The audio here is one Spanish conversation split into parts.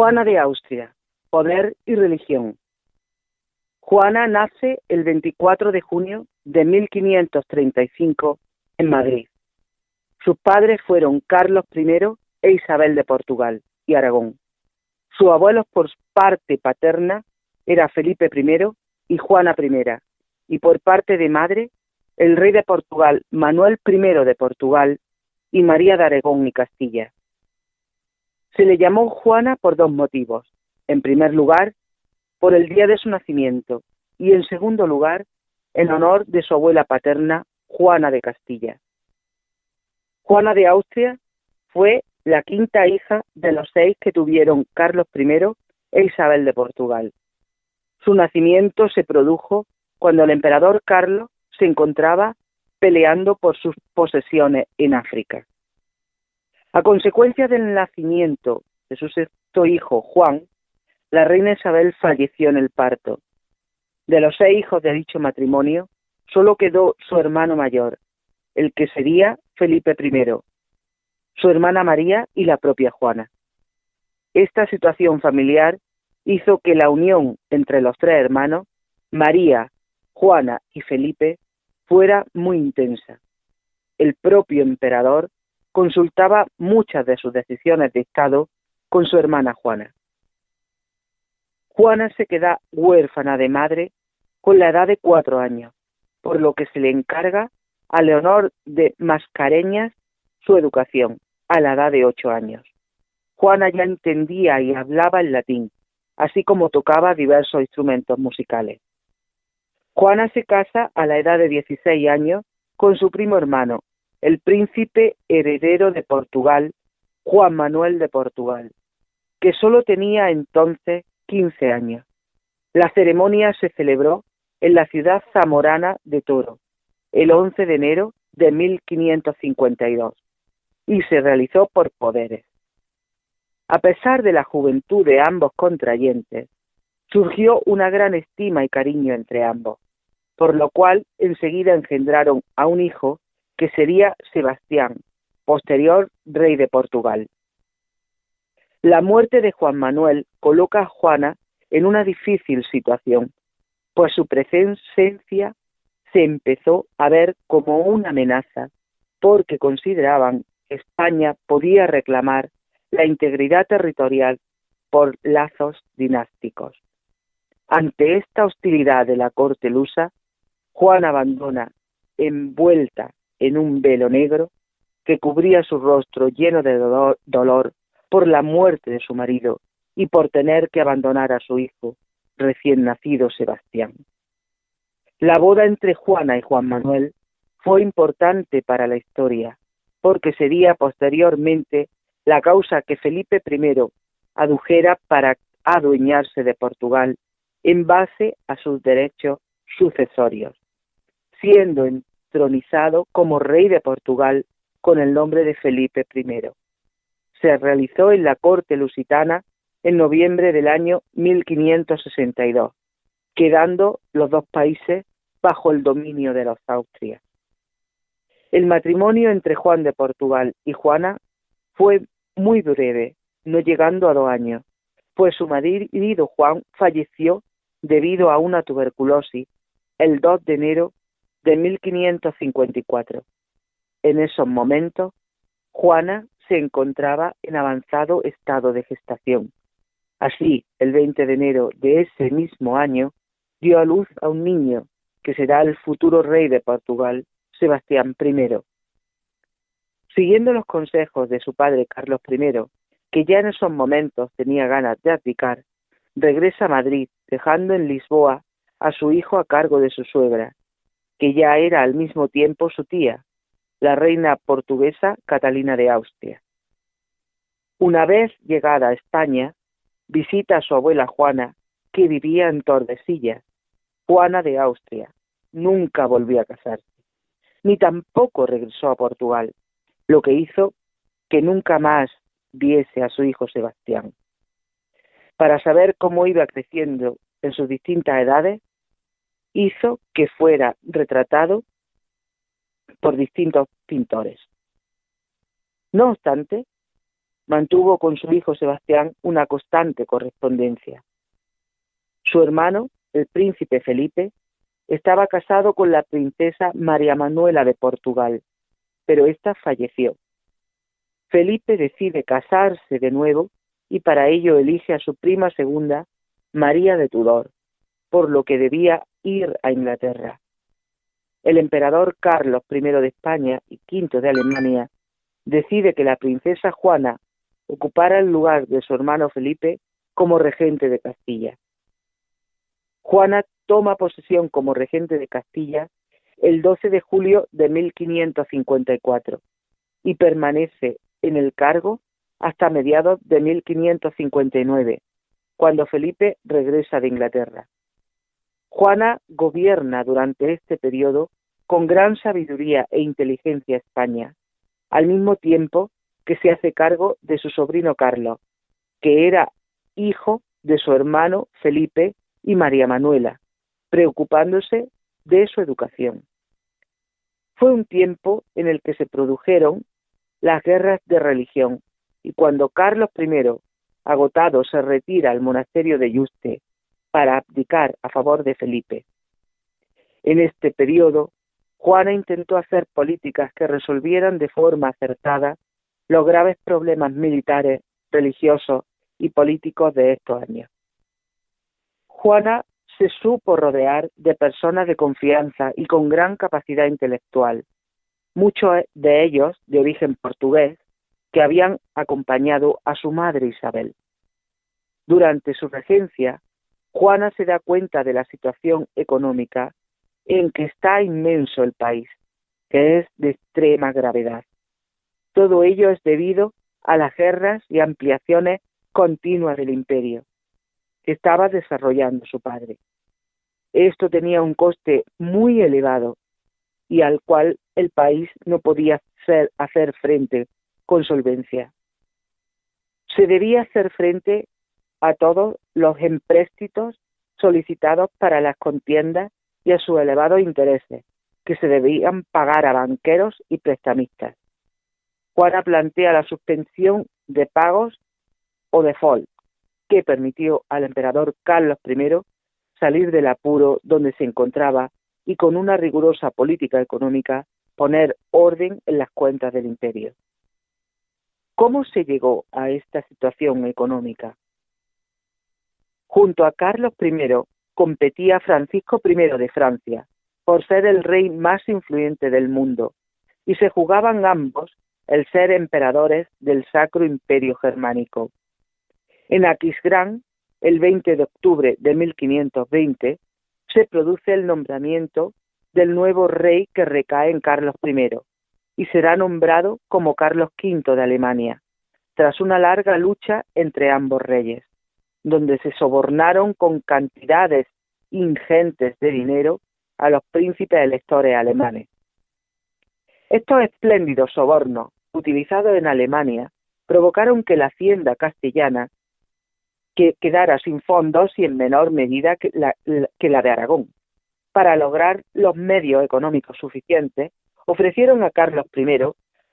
Juana de Austria, poder y religión. Juana nace el 24 de junio de 1535 en Madrid. Sus padres fueron Carlos I e Isabel de Portugal y Aragón. Sus abuelos por parte paterna era Felipe I y Juana I, y por parte de madre el rey de Portugal Manuel I de Portugal y María de Aragón y Castilla. Se le llamó Juana por dos motivos. En primer lugar, por el día de su nacimiento, y en segundo lugar, en honor de su abuela paterna, Juana de Castilla. Juana de Austria fue la quinta hija de los 6 que tuvieron Carlos I e Isabel de Portugal. Su nacimiento se produjo cuando el emperador Carlos se encontraba peleando por sus posesiones en África. A consecuencia del nacimiento de su sexto hijo, Juan, la reina Isabel falleció en el parto. De los 6 hijos de dicho matrimonio, solo quedó su hermano mayor, el que sería Felipe I, su hermana María y la propia Juana. Esta situación familiar hizo que la unión entre los 3 hermanos, María, Juana y Felipe, fuera muy intensa. El propio emperador consultaba muchas de sus decisiones de Estado con su hermana Juana. Juana se queda huérfana de madre con la edad de 4 años, por lo que se le encarga a Leonor de Mascareñas su educación a la edad de 8 años. Juana ya entendía y hablaba el latín, así como tocaba diversos instrumentos musicales. Juana se casa a la edad de 16 años con su primo hermano, el príncipe heredero de Portugal, Juan Manuel de Portugal, que solo tenía entonces 15 años. La ceremonia se celebró en la ciudad zamorana de Toro, el 11 de enero de 1552, y se realizó por poderes. A pesar de la juventud de ambos contrayentes, surgió una gran estima y cariño entre ambos, por lo cual enseguida engendraron a un hijo que sería Sebastián, posterior rey de Portugal. La muerte de Juan Manuel coloca a Juana en una difícil situación, pues su presencia se empezó a ver como una amenaza, porque consideraban que España podía reclamar la integridad territorial por lazos dinásticos. Ante esta hostilidad de la corte lusa, Juana abandona, envuelta en un velo negro que cubría su rostro lleno de dolor por la muerte de su marido y por tener que abandonar a su hijo recién nacido Sebastián. La boda entre Juana y Juan Manuel fue importante para la historia, porque sería posteriormente la causa que Felipe I adujera para adueñarse de Portugal en base a sus derechos sucesorios, siendo entronizado como rey de Portugal con el nombre de Felipe I. Se realizó en la corte lusitana en noviembre del año 1562, quedando los dos países bajo el dominio de los Austrias. El matrimonio entre Juan de Portugal y Juana fue muy breve, no llegando a 2 años, pues su marido Juan falleció debido a una tuberculosis el 2 de enero de 1554. En esos momentos, Juana se encontraba en avanzado estado de gestación. Así, el 20 de enero de ese mismo año, dio a luz a un niño que será el futuro rey de Portugal, Sebastián I. Siguiendo los consejos de su padre Carlos I, que ya en esos momentos tenía ganas de abdicar, regresa a Madrid, dejando en Lisboa a su hijo a cargo de su suegra, que ya era al mismo tiempo su tía, la reina portuguesa Catalina de Austria. Una vez llegada a España, visita a su abuela Juana, que vivía en Tordesillas. Juana de Austria nunca volvió a casarse, ni tampoco regresó a Portugal, lo que hizo que nunca más viese a su hijo Sebastián. Para saber cómo iba creciendo en sus distintas edades, hizo que fuera retratado por distintos pintores. No obstante, mantuvo con su hijo Sebastián una constante correspondencia. Su hermano, el príncipe Felipe, estaba casado con la princesa María Manuela de Portugal, pero ésta falleció. Felipe decide casarse de nuevo y para ello elige a su prima segunda, María de Tudor, por lo que debía ir a Inglaterra. El emperador Carlos I de España y V de Alemania decide que la princesa Juana ocupara el lugar de su hermano Felipe como regente de Castilla. Juana toma posesión como regente de Castilla el 12 de julio de 1554 y permanece en el cargo hasta mediados de 1559, cuando Felipe regresa de Inglaterra. Juana gobierna durante este periodo con gran sabiduría e inteligencia España, al mismo tiempo que se hace cargo de su sobrino Carlos, que era hijo de su hermano Felipe y María Manuela, preocupándose de su educación. Fue un tiempo en el que se produjeron las guerras de religión, y cuando Carlos I, agotado, se retira al monasterio de Yuste para abdicar a favor de Felipe. En este periodo, Juana intentó hacer políticas que resolvieran de forma acertada los graves problemas militares, religiosos y políticos de estos años. Juana se supo rodear de personas de confianza y con gran capacidad intelectual, muchos de ellos de origen portugués, que habían acompañado a su madre Isabel. Durante su regencia, Juana se da cuenta de la situación económica en que está inmenso el país, que es de extrema gravedad. Todo ello es debido a las guerras y ampliaciones continuas del imperio que estaba desarrollando su padre. Esto tenía un coste muy elevado y al cual el país no podía hacer frente con solvencia. Se debía hacer frente a todos los empréstitos solicitados para las contiendas y a sus elevados intereses, que se debían pagar a banqueros y prestamistas. Juana plantea la suspensión de pagos o default, que permitió al emperador Carlos I salir del apuro donde se encontraba y con una rigurosa política económica poner orden en las cuentas del imperio. ¿Cómo se llegó a esta situación económica? Junto a Carlos I competía Francisco I de Francia por ser el rey más influyente del mundo y se jugaban ambos el ser emperadores del Sacro Imperio Germánico. En Aquisgrán, el 20 de octubre de 1520, se produce el nombramiento del nuevo rey que recae en Carlos I y será nombrado como Carlos V de Alemania, tras una larga lucha entre ambos reyes, donde se sobornaron con cantidades ingentes de dinero a los príncipes electores alemanes. Estos espléndidos sobornos, utilizados en Alemania, provocaron que la hacienda castellana quedara sin fondos y en menor medida que la de Aragón. Para lograr los medios económicos suficientes, ofrecieron a Carlos I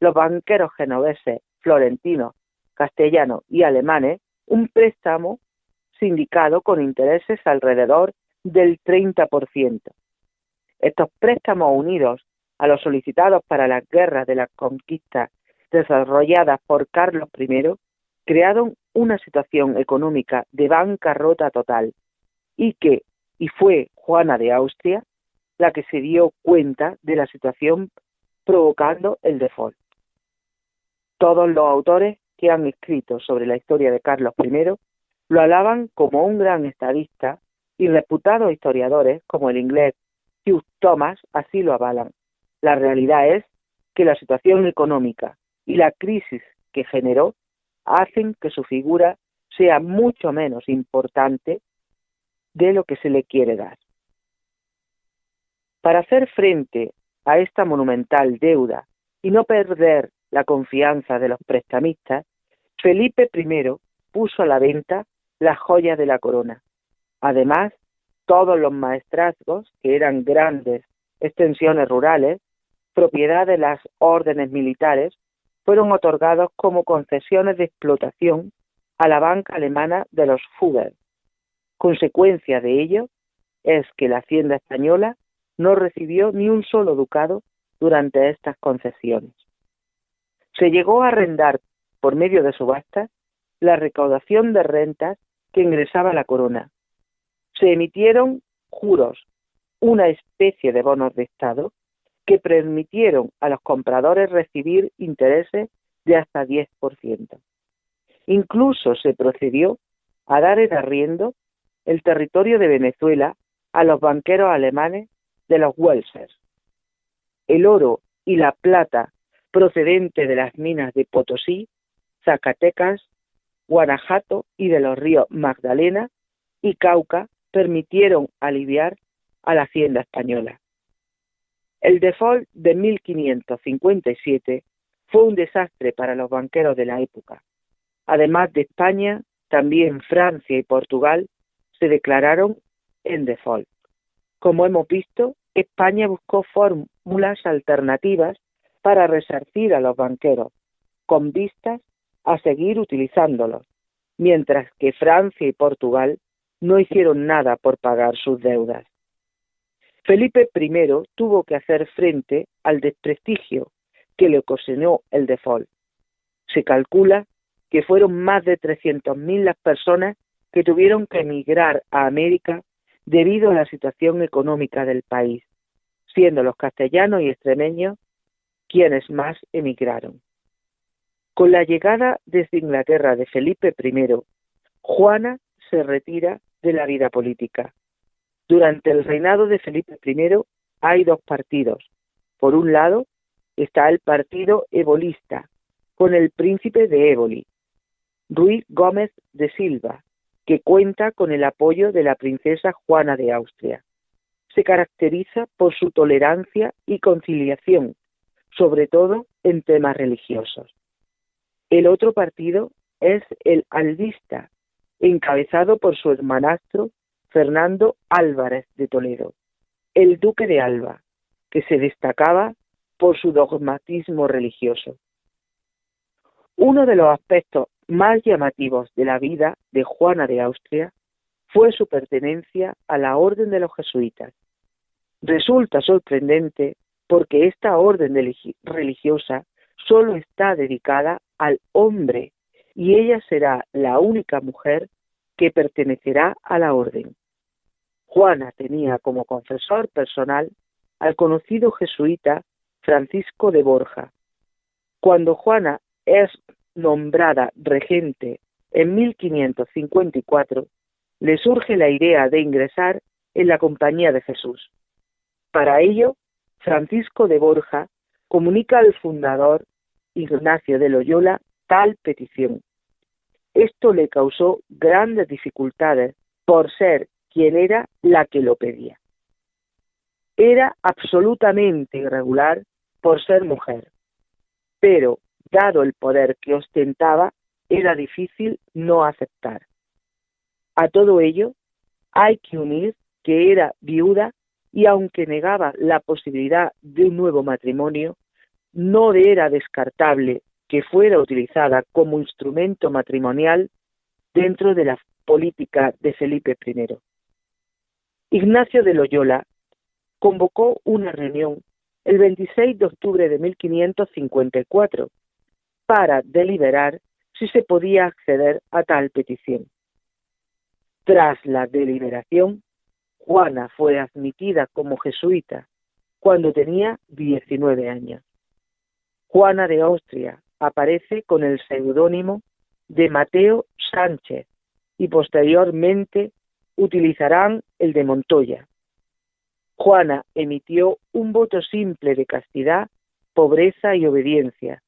los banqueros genoveses, florentinos, castellanos y alemanes un préstamo sindicado con intereses alrededor del 30%. Estos préstamos, unidos a los solicitados para las guerras de las conquistas desarrolladas por Carlos I, crearon una situación económica de bancarrota total y fue Juana de Austria la que se dio cuenta de la situación, provocando el default. Todos los autores que han escrito sobre la historia de Carlos I lo alaban como un gran estadista y reputados historiadores como el inglés Hugh Thomas así lo avalan. La realidad es que la situación económica y la crisis que generó hacen que su figura sea mucho menos importante de lo que se le quiere dar. Para hacer frente a esta monumental deuda y no perder la confianza de los prestamistas, Felipe I puso a la venta las joyas de la corona. Además, todos los maestrazgos, que eran grandes extensiones rurales, propiedad de las órdenes militares, fueron otorgados como concesiones de explotación a la banca alemana de los Fugger. Consecuencia de ello es que la hacienda española no recibió ni un solo ducado durante estas concesiones. Se llegó a arrendar, por medio de subastas, la recaudación de rentas que ingresaba la corona. Se emitieron juros, una especie de bonos de Estado, que permitieron a los compradores recibir intereses de hasta 10%. Incluso se procedió a dar en arriendo el territorio de Venezuela a los banqueros alemanes de los Welsers. El oro y la plata procedente de las minas de Potosí, Zacatecas, Guanajuato y de los ríos Magdalena y Cauca permitieron aliviar a la hacienda española. El default de 1557 fue un desastre para los banqueros de la época. Además de España, también Francia y Portugal se declararon en default. Como hemos visto, España buscó fórmulas alternativas para resarcir a los banqueros, con vistas a seguir utilizándolos, mientras que Francia y Portugal no hicieron nada por pagar sus deudas. Felipe I tuvo que hacer frente al desprestigio que le ocasionó el default. Se calcula que fueron más de 300.000 las personas que tuvieron que emigrar a América debido a la situación económica del país, siendo los castellanos y extremeños quienes más emigraron. Con la llegada desde Inglaterra de Felipe I, Juana se retira de la vida política. Durante el reinado de Felipe I hay dos partidos. Por un lado está el partido ebolista, con el príncipe de Éboli, Ruy Gómez de Silva, que cuenta con el apoyo de la princesa Juana de Austria. Se caracteriza por su tolerancia y conciliación, sobre todo en temas religiosos. El otro partido es el albista, encabezado por su hermanastro Fernando Álvarez de Toledo, el duque de Alba, que se destacaba por su dogmatismo religioso. Uno de los aspectos más llamativos de la vida de Juana de Austria fue su pertenencia a la orden de los jesuitas. Resulta sorprendente porque esta orden religiosa solo está dedicada al hombre y ella será la única mujer que pertenecerá a la orden. Juana tenía como confesor personal al conocido jesuita Francisco de Borja. Cuando Juana es nombrada regente en 1554, le surge la idea de ingresar en la Compañía de Jesús. Para ello, Francisco de Borja comunica al fundador Ignacio de Loyola tal petición. Esto le causó grandes dificultades por ser quien era la que lo pedía. Era absolutamente irregular por ser mujer, pero dado el poder que ostentaba, era difícil no aceptar. A todo ello, hay que unir que era viuda y aunque negaba la posibilidad de un nuevo matrimonio, no era descartable que fuera utilizada como instrumento matrimonial dentro de la política de Felipe I. Ignacio de Loyola convocó una reunión el 26 de octubre de 1554 para deliberar si se podía acceder a tal petición. Tras la deliberación, Juana fue admitida como jesuita cuando tenía 19 años. Juana de Austria aparece con el seudónimo de Mateo Sánchez y posteriormente utilizarán el de Montoya. Juana emitió un voto simple de castidad, pobreza y obediencia,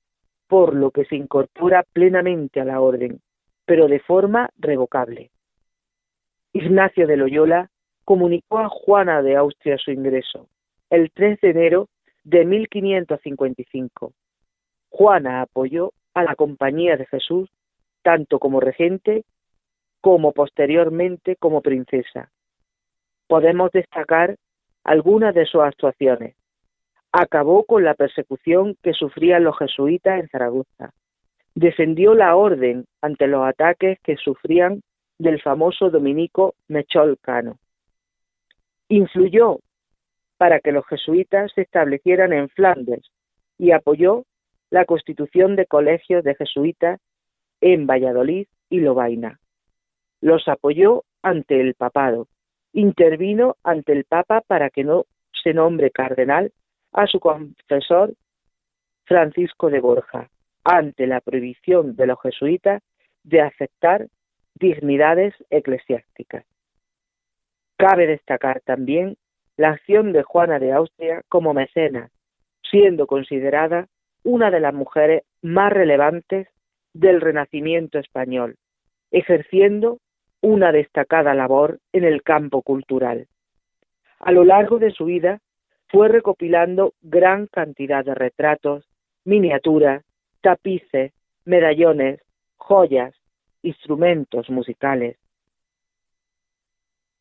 por lo que se incorpora plenamente a la orden, pero de forma revocable. Ignacio de Loyola comunicó a Juana de Austria su ingreso el 3 de enero de 1555. Juana apoyó a la Compañía de Jesús tanto como regente como posteriormente como princesa. Podemos destacar algunas de sus actuaciones. Acabó con la persecución que sufrían los jesuitas en Zaragoza. Defendió la orden ante los ataques que sufrían del famoso dominico Mechol Cano. Influyó para que los jesuitas se establecieran en Flandes y apoyó la constitución de colegios de jesuitas en Valladolid y Lovaina. Los apoyó ante el papado. Intervino ante el Papa para que no se nombre cardenal a su confesor Francisco de Borja, ante la prohibición de los jesuitas de aceptar dignidades eclesiásticas. Cabe destacar también la acción de Juana de Austria como mecenas, siendo considerada una de las mujeres más relevantes del Renacimiento español, ejerciendo una destacada labor en el campo cultural. A lo largo de su vida fue recopilando gran cantidad de retratos, miniaturas, tapices, medallones, joyas, instrumentos musicales.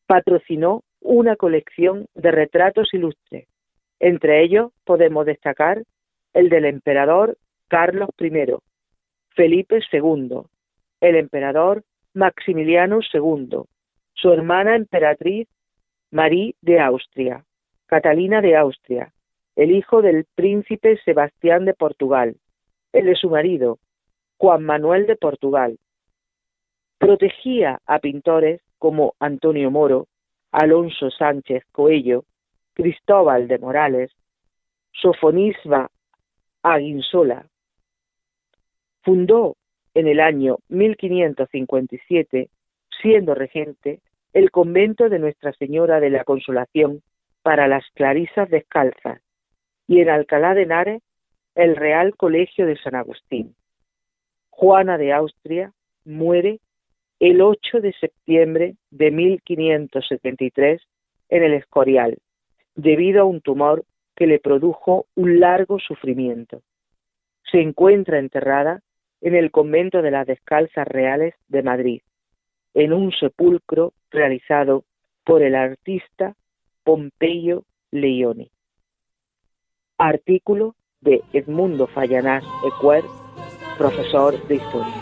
Patrocinó una colección de retratos ilustres. Entre ellos podemos destacar el del emperador Carlos I, Felipe II, el emperador Maximiliano II, su hermana emperatriz María de Austria, Catalina de Austria, el hijo del príncipe Sebastián de Portugal, el de su marido, Juan Manuel de Portugal. Protegía a pintores como Antonio Moro, Alonso Sánchez Coello, Cristóbal de Morales, Sofonisba Aguinsola. Fundó en el año 1557, siendo regente, el convento de Nuestra Señora de la Consolación para las Clarisas Descalzas y en Alcalá de Henares el Real Colegio de San Agustín. Juana de Austria muere el 8 de septiembre de 1573 en el Escorial, debido a un tumor que le produjo un largo sufrimiento. Se encuentra enterrada en el convento de las Descalzas Reales de Madrid, en un sepulcro realizado por el artista Pompeyo Leoni. Artículo de Edmundo Fallanás Ecuer, profesor de Historia.